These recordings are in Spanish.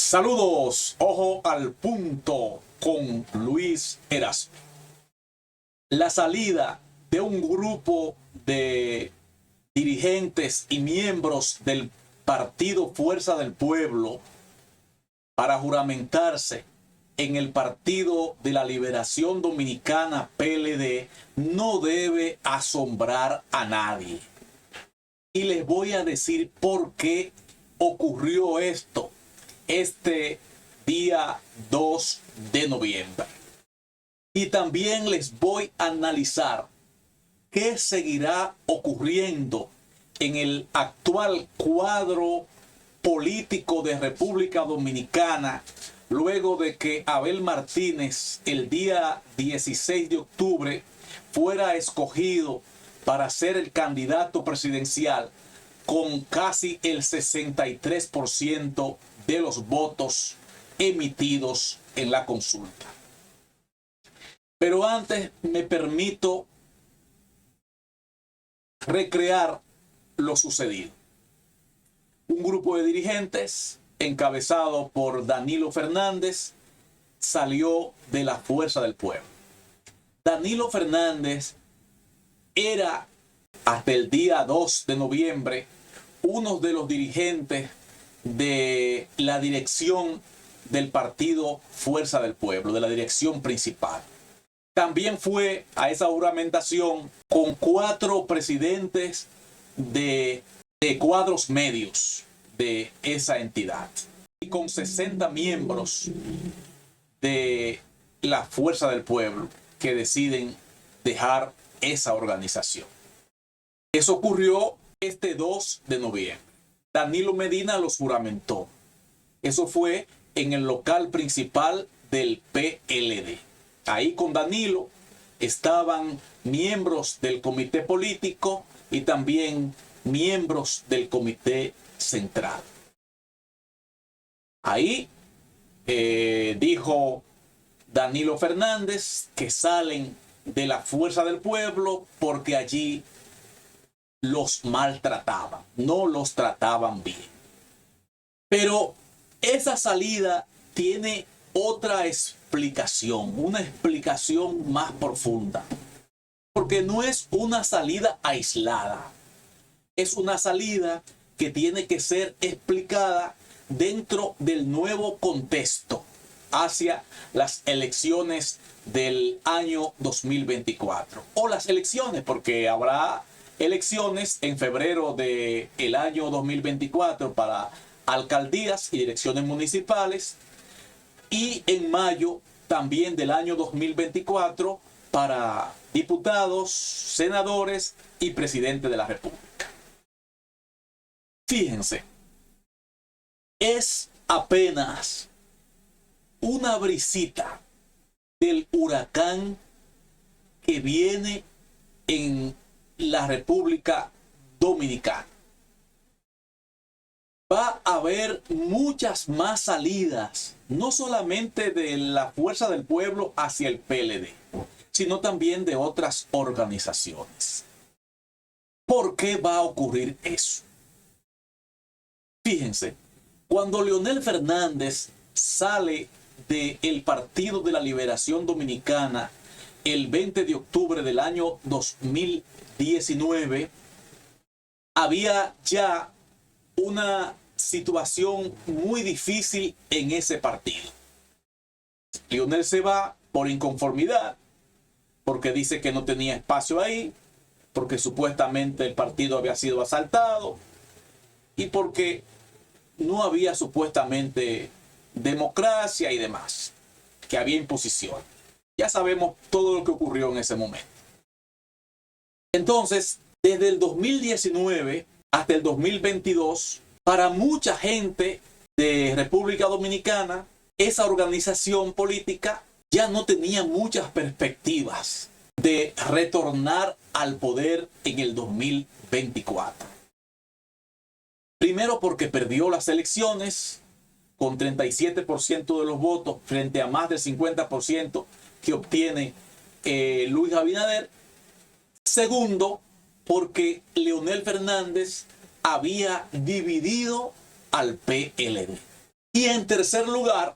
Saludos, ojo al punto con Luis Erasmo. La salida de un grupo de dirigentes y miembros del Partido Fuerza del Pueblo para juramentarse en el Partido de la Liberación Dominicana PLD no debe asombrar a nadie. Y les voy a decir por qué ocurrió esto este día 2 de noviembre. Y también les voy a analizar qué seguirá ocurriendo en el actual cuadro político de República Dominicana luego de que Abel Martínez el día 16 de octubre fuera escogido para ser el candidato presidencial con casi el 63% de los votos emitidos en la consulta. Pero antes me permito recrear lo sucedido. Un grupo de dirigentes encabezado por Danilo Fernández salió de la Fuerza del Pueblo. Danilo Fernández era hasta el día 2 de noviembre uno de los dirigentes de la dirección del partido Fuerza del Pueblo, de la dirección principal. También fue a esa juramentación con 4 presidentes de cuadros medios de esa entidad y con 60 miembros de la Fuerza del Pueblo que deciden dejar esa organización. Eso ocurrió este 2 de noviembre. Danilo Medina los juramentó. Eso fue en el local principal del PLD. Ahí con Danilo estaban miembros del comité político y también miembros del comité central. Ahí dijo Danilo Fernández que salen de la Fuerza del Pueblo porque allí los maltrataban, no los trataban bien. Pero esa salida tiene otra explicación, una explicación más profunda, porque no es una salida aislada, es una salida que tiene que ser explicada dentro del nuevo contexto hacia las elecciones del año 2024, o las elecciones, porque habrá elecciones en febrero del año 2024 para alcaldías y direcciones municipales y en mayo también del año 2024 para diputados, senadores y presidente de la República. Fíjense, es apenas una brisita del huracán que viene en la República Dominicana. Va a haber muchas más salidas, no solamente de la Fuerza del Pueblo hacia el PLD, sino también de otras organizaciones. ¿Por qué va a ocurrir eso? Fíjense, cuando Leonel Fernández sale del Partido de la Liberación Dominicana el 20 de octubre del año 2019, había ya una situación muy difícil en ese partido. Leonel se va por inconformidad, porque dice que no tenía espacio ahí, porque supuestamente el partido había sido asaltado y porque no había supuestamente democracia y demás, que había imposición. Ya sabemos todo lo que ocurrió en ese momento. Entonces, desde el 2019 hasta el 2022, para mucha gente de República Dominicana, esa organización política ya no tenía muchas perspectivas de retornar al poder en el 2024. Primero porque perdió las elecciones con 37% de los votos frente a más del 50% que obtiene Luis Abinader. Segundo, porque Leonel Fernández había dividido al PLD. Y en tercer lugar,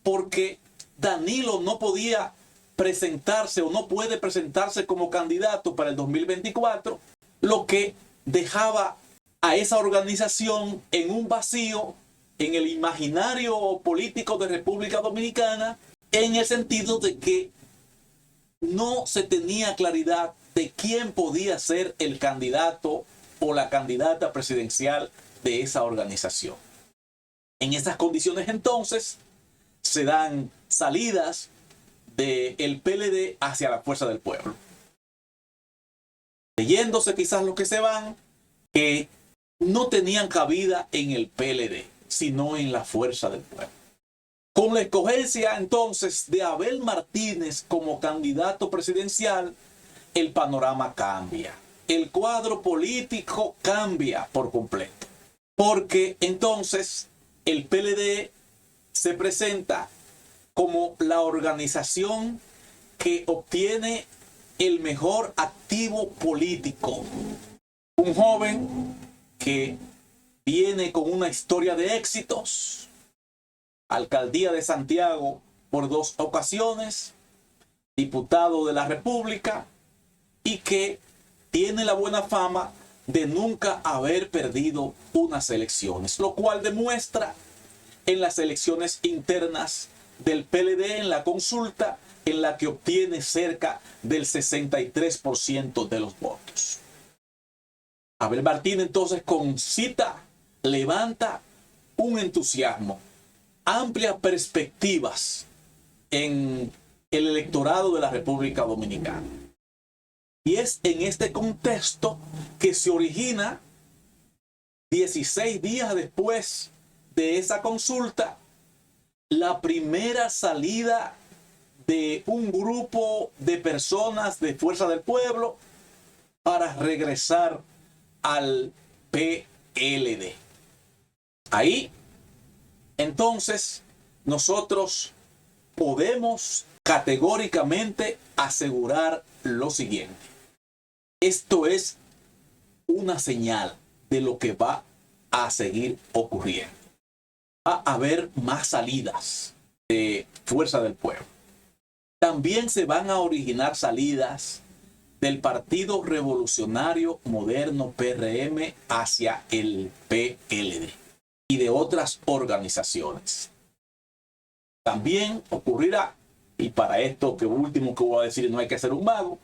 porque Danilo no podía presentarse o no puede presentarse como candidato para el 2024, lo que dejaba a esa organización en un vacío en el imaginario político de República Dominicana, en el sentido de que no se tenía claridad de quién podía ser el candidato o la candidata presidencial de esa organización. En esas condiciones entonces se dan salidas del PLD hacia la Fuerza del Pueblo. Leyéndose quizás los que se van, que no tenían cabida en el PLD, sino en la Fuerza del Pueblo. Con la escogencia entonces de Abel Martínez como candidato presidencial, el panorama cambia. El cuadro político cambia por completo. Porque entonces el PLD se presenta como la organización que obtiene el mejor activo político. Un joven que viene con una historia de éxitos, alcaldía de Santiago por 2 ocasiones, diputado de la República, y que tiene la buena fama de nunca haber perdido unas elecciones, lo cual demuestra en las elecciones internas del PLD en la consulta, en la que obtiene cerca del 63% de los votos. Abel Martínez entonces concita, levanta un entusiasmo, amplias perspectivas en el electorado de la República Dominicana. Y es en este contexto que se origina, 16 días después de esa consulta, la primera salida de un grupo de personas de Fuerza del Pueblo para regresar al PLD. Ahí, entonces, nosotros podemos categóricamente asegurar lo siguiente. Esto es una señal de lo que va a seguir ocurriendo. Va a haber más salidas de Fuerza del Pueblo. También se van a originar salidas del Partido Revolucionario Moderno PRM hacia el PLD y de otras organizaciones. También ocurrirá, y para esto que último que voy a decir no hay que ser un mago,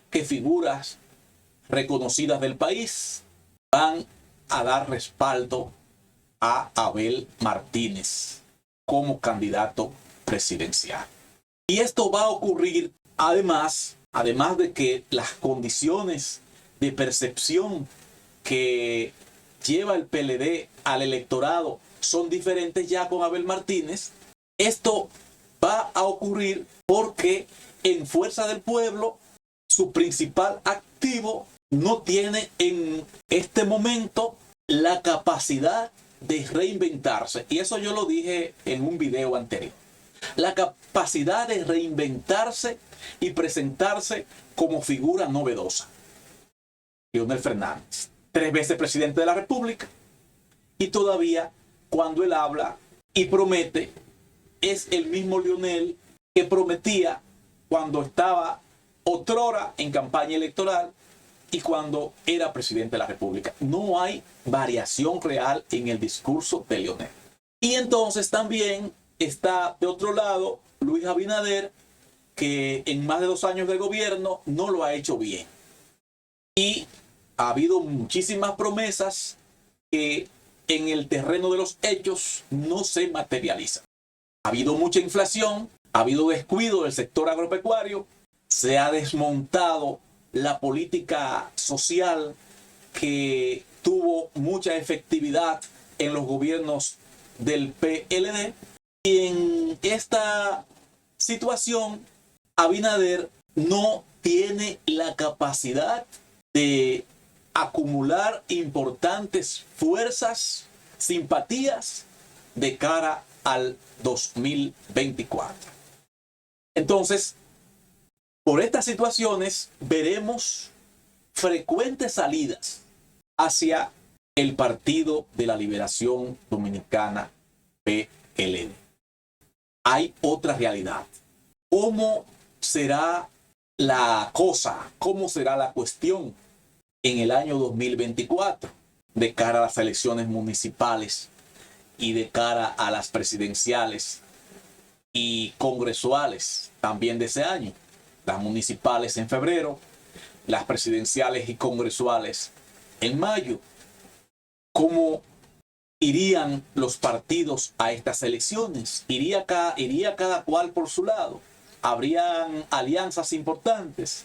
que figuras reconocidas del país van a dar respaldo a Abel Martínez como candidato presidencial. Y esto va a ocurrir además de que las condiciones de percepción que lleva el PLD al electorado son diferentes ya con Abel Martínez. Esto va a ocurrir porque en Fuerza del Pueblo su principal activo no tiene en este momento la capacidad de reinventarse. Y eso yo lo dije en un video anterior. La capacidad de reinventarse y presentarse como figura novedosa. Leonel Fernández, 3 veces presidente de la República, y todavía cuando él habla y promete, es el mismo Leonel que prometía cuando estaba otrora en campaña electoral y cuando era presidente de la República. No hay variación real en el discurso de Leonel. Y entonces también está de otro lado Luis Abinader, que en más de 2 años de gobierno no lo ha hecho bien. Y ha habido muchísimas promesas que en el terreno de los hechos no se materializan. Ha habido mucha inflación, ha habido descuido del sector agropecuario, se ha desmontado la política social que tuvo mucha efectividad en los gobiernos del PLD. Y en esta situación, Abinader no tiene la capacidad de acumular importantes fuerzas, simpatías de cara al 2024. Entonces, por estas situaciones veremos frecuentes salidas hacia el Partido de la Liberación Dominicana, PLD. Hay otra realidad. ¿Cómo será la cosa? ¿Cómo será la cuestión en el año 2024 de cara a las elecciones municipales y de cara a las presidenciales y congresuales también de ese año? Las municipales en febrero, las presidenciales y congresuales en mayo. ¿Cómo irían los partidos a estas elecciones? ¿Iría cada cual por su lado? ¿Habrían alianzas importantes?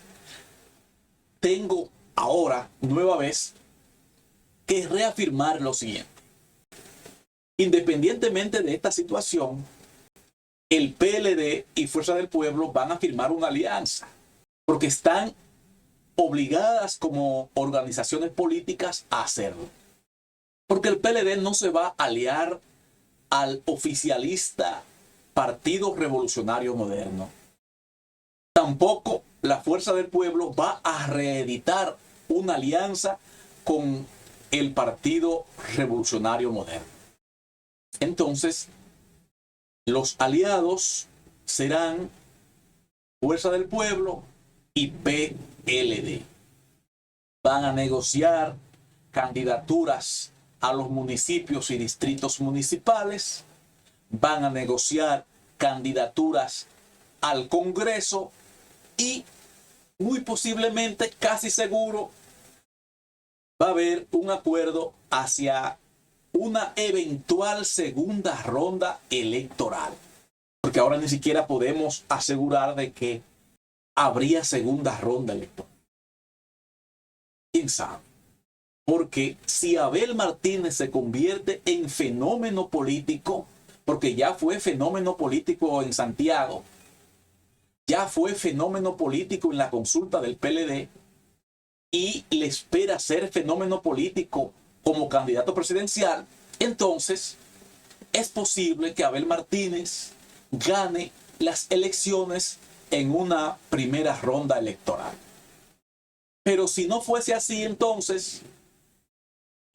Tengo ahora, nueva vez, que reafirmar lo siguiente. Independientemente de esta situación, el PLD y Fuerza del Pueblo van a firmar una alianza, porque están obligadas como organizaciones políticas a hacerlo. Porque el PLD no se va a aliar al oficialista Partido Revolucionario Moderno. Tampoco la Fuerza del Pueblo va a reeditar una alianza con el Partido Revolucionario Moderno. Entonces, los aliados serán Fuerza del Pueblo y PLD. Van a negociar candidaturas a los municipios y distritos municipales, van a negociar candidaturas al Congreso y muy posiblemente, casi seguro, va a haber un acuerdo hacia una eventual segunda ronda electoral. Porque ahora ni siquiera podemos asegurar de que habría segunda ronda electoral. ¿Quién sabe? Porque si Abel Martínez se convierte en fenómeno político, porque ya fue fenómeno político en Santiago, ya fue fenómeno político en la consulta del PLD y le espera ser fenómeno político como candidato presidencial, entonces es posible que Abel Martínez gane las elecciones en una primera ronda electoral. Pero si no fuese así, entonces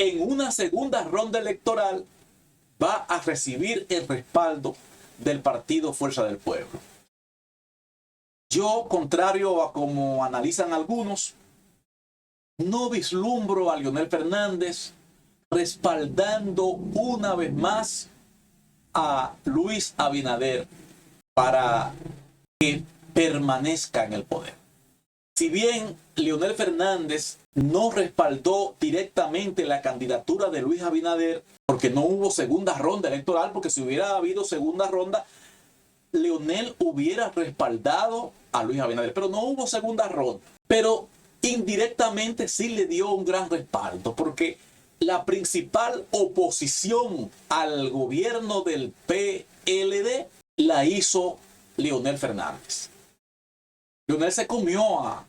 en una segunda ronda electoral va a recibir el respaldo del partido Fuerza del Pueblo. Yo, contrario a como analizan algunos, no vislumbro a Leonel Fernández respaldando una vez más a Luis Abinader para que permanezca en el poder. Si bien Leonel Fernández no respaldó directamente la candidatura de Luis Abinader, porque no hubo segunda ronda electoral, porque si hubiera habido segunda ronda, Leonel hubiera respaldado a Luis Abinader, pero no hubo segunda ronda. Pero indirectamente sí le dio un gran respaldo, porque la principal oposición al gobierno del PLD la hizo Leonel Fernández. Leonel se comió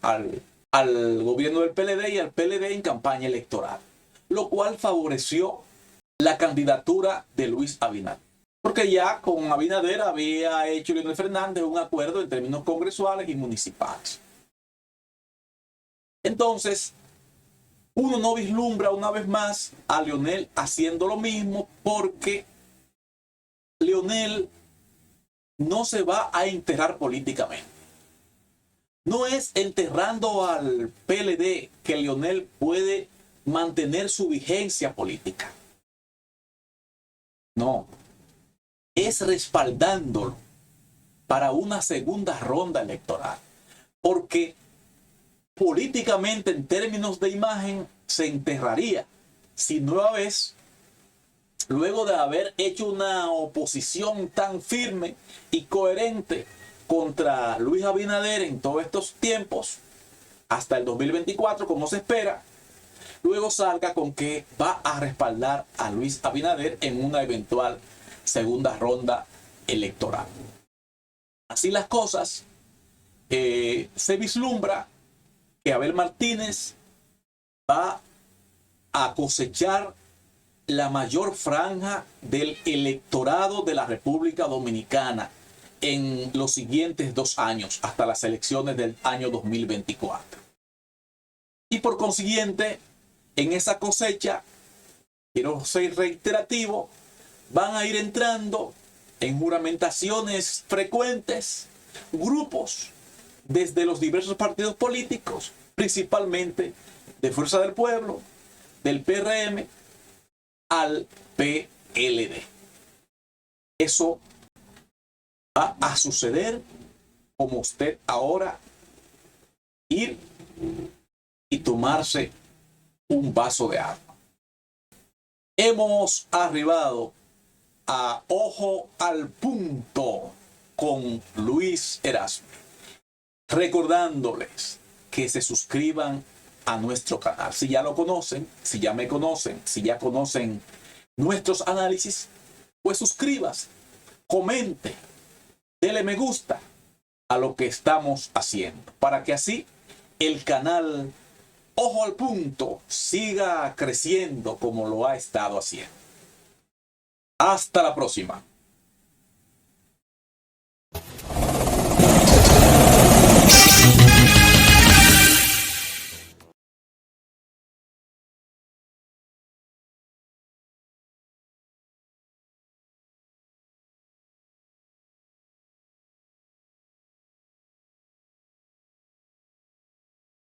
al gobierno del PLD y al PLD en campaña electoral, lo cual favoreció la candidatura de Luis Abinader. Porque ya con Abinader había hecho Leonel Fernández un acuerdo en términos congresuales y municipales. Entonces, uno no vislumbra una vez más a Leonel haciendo lo mismo, porque Leonel no se va a enterrar políticamente. No es enterrando al PLD que Leonel puede mantener su vigencia política. No. Es respaldándolo para una segunda ronda electoral. Porque políticamente, en términos de imagen, se enterraría si nueva vez, luego de haber hecho una oposición tan firme y coherente contra Luis Abinader en todos estos tiempos, hasta el 2024, como se espera, luego salga con que va a respaldar a Luis Abinader en una eventual segunda ronda electoral. Así las cosas, se vislumbra que Abel Martínez va a cosechar la mayor franja del electorado de la República Dominicana en los siguientes 2 años, hasta las elecciones del año 2024. Y por consiguiente, en esa cosecha, quiero ser reiterativo, van a ir entrando en juramentaciones frecuentes grupos desde los diversos partidos políticos, principalmente de Fuerza del Pueblo, del PRM al PLD. Eso va a suceder como usted ahora ir y tomarse un vaso de agua. Hemos arribado a Ojo al Punto con Luis Erasmo, recordándoles que se suscriban a nuestro canal. Si ya lo conocen, si ya me conocen, si ya conocen nuestros análisis, pues suscríbase, comente, dele me gusta a lo que estamos haciendo, para que así el canal Ojo al Punto siga creciendo como lo ha estado haciendo. Hasta la próxima.